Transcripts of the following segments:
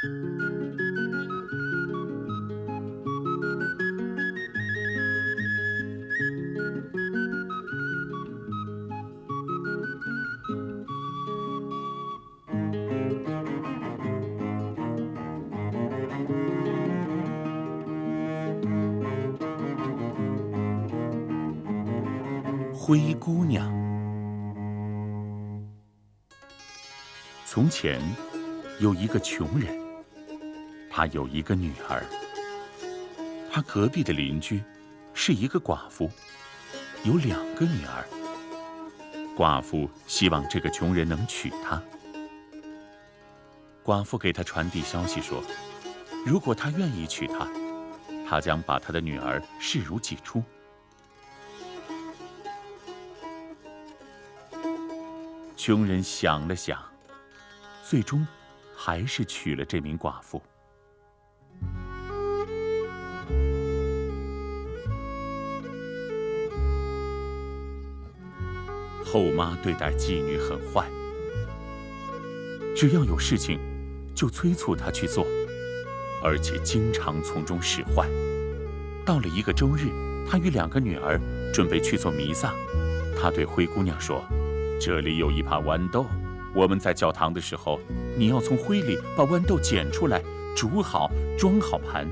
灰姑娘。从前有一个穷人，他有一个女儿。他隔壁的邻居是一个寡妇，有2个女儿。寡妇希望这个穷人能娶她。寡妇给他传递消息说，如果他愿意娶她，他将把他的女儿视如己出。穷人想了想，最终还是娶了这名寡妇。后妈对待妓女很坏，只要有事情就催促她去做，而且经常从中使坏。到了一个周日，她与2个女儿准备去做弥撒。她对灰姑娘说，这里有一盘豌豆，我们在教堂的时候，你要从灰里把豌豆捡出来，煮好，装好盘。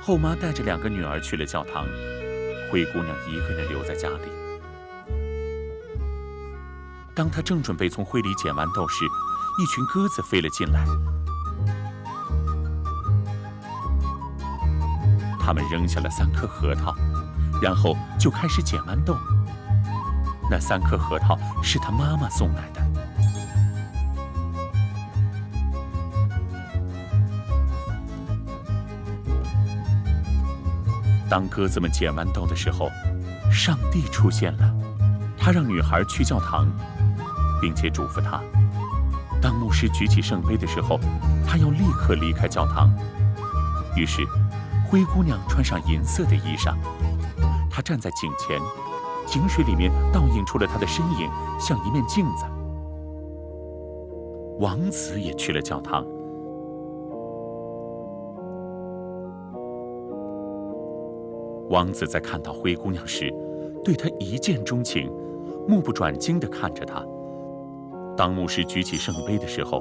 后妈带着2个女儿去了教堂，灰姑娘一个人留在家里。当她正准备从灰里捡豌豆时，一群鸽子飞了进来，它们扔下了3颗核桃，然后就开始捡豌豆。那3颗核桃是她妈妈送来的。当鸽子们捡豌豆的时候，上帝出现了，他让女孩去教堂，并且嘱咐她，当牧师举起圣杯的时候，她要立刻离开教堂。于是，灰姑娘穿上银色的衣裳，她站在井前，井水里面倒映出了她的身影，像一面镜子。王子也去了教堂。王子在看到灰姑娘时，对她一见钟情，目不转睛地看着她。当牧师举起圣杯的时候，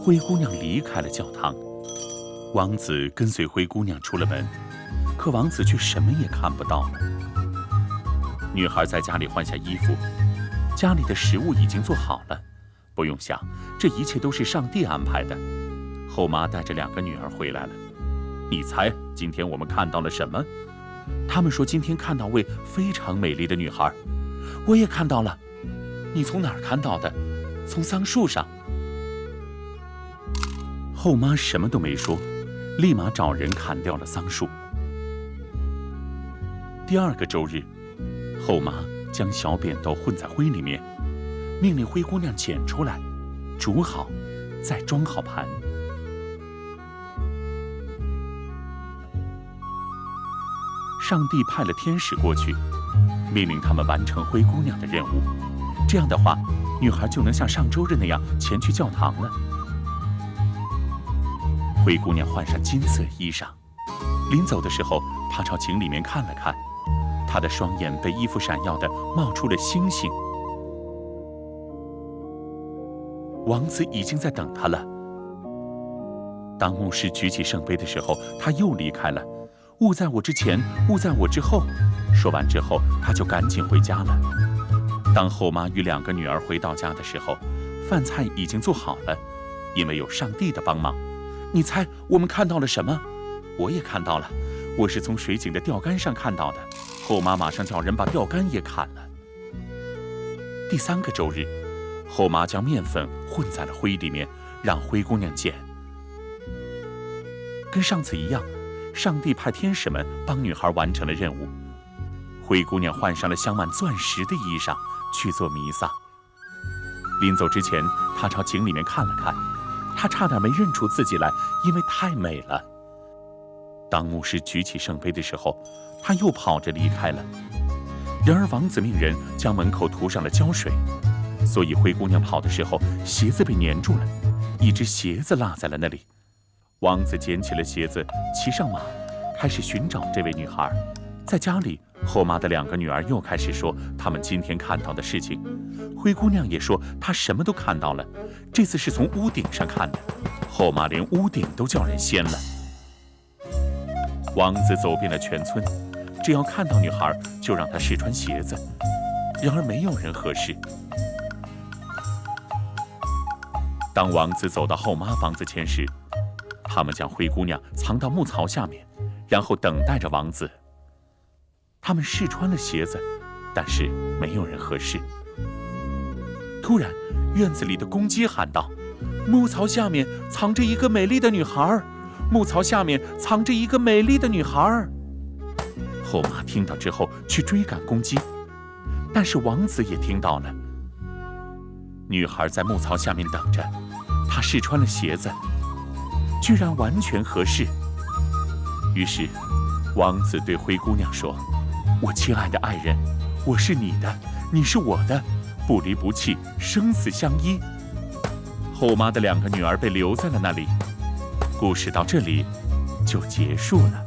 灰姑娘离开了教堂。王子跟随灰姑娘出了门，可王子却什么也看不到了。女孩在家里换下衣服，家里的食物已经做好了。不用想，这一切都是上帝安排的。后妈带着2个女儿回来了。你猜今天我们看到了什么？他们说今天看到位非常美丽的女孩。我也看到了。你从哪儿看到的？从桑树上。后妈什么都没说，立马找人砍掉了桑树。第2个周日，后妈将小扁豆混在灰里面，命令灰姑娘捡出来，煮好，再装好盘。上帝派了天使过去，命令他们完成灰姑娘的任务。这样的话，女孩就能像上周日那样前去教堂了。灰姑娘换上金色衣裳，临走的时候，她朝井里面看了看，她的双眼被衣服闪耀的冒出了星星。王子已经在等她了。当牧师举起圣杯的时候，他又离开了。勿在我之前，勿在我之后。说完之后，他就赶紧回家了。当后妈与2个女儿回到家的时候，饭菜已经做好了，因为有上帝的帮忙。你猜我们看到了什么？我也看到了，我是从水井的钓竿上看到的。后妈马上叫人把钓竿也砍了。第3个周日，后妈将面粉混在了灰里面，让灰姑娘捡。跟上次一样，上帝派天使们帮女孩完成了任务。灰姑娘换上了镶满钻石的衣裳去做弥撒。临走之前，她朝井里面看了看，她差点没认出自己来，因为太美了。当牧师举起圣杯的时候，她又跑着离开了。然而王子命人将门口涂上了胶水，所以灰姑娘跑的时候鞋子被粘住了，一只鞋子落在了那里。王子捡起了鞋子，骑上马，开始寻找这位女孩。在家里，后妈的2个女儿又开始说她们今天看到的事情。灰姑娘也说她什么都看到了，这次是从屋顶上看的。后妈连屋顶都叫人掀了。王子走遍了全村，只要看到女孩，就让她试穿鞋子。然而没有人合适。当王子走到后妈房子前时，他们将灰姑娘藏到木槽下面，然后等待着王子。他们试穿了鞋子，但是没有人合适。突然，院子里的公鸡喊道：“木槽下面藏着一个美丽的女孩！木槽下面藏着一个美丽的女孩！”后妈听到之后去追赶公鸡，但是王子也听到了。女孩在木槽下面等着，她试穿了鞋子，居然完全合适。于是，王子对灰姑娘说：“我亲爱的爱人，我是你的，你是我的，不离不弃，生死相依。”后妈的2个女儿被留在了那里。故事到这里就结束了。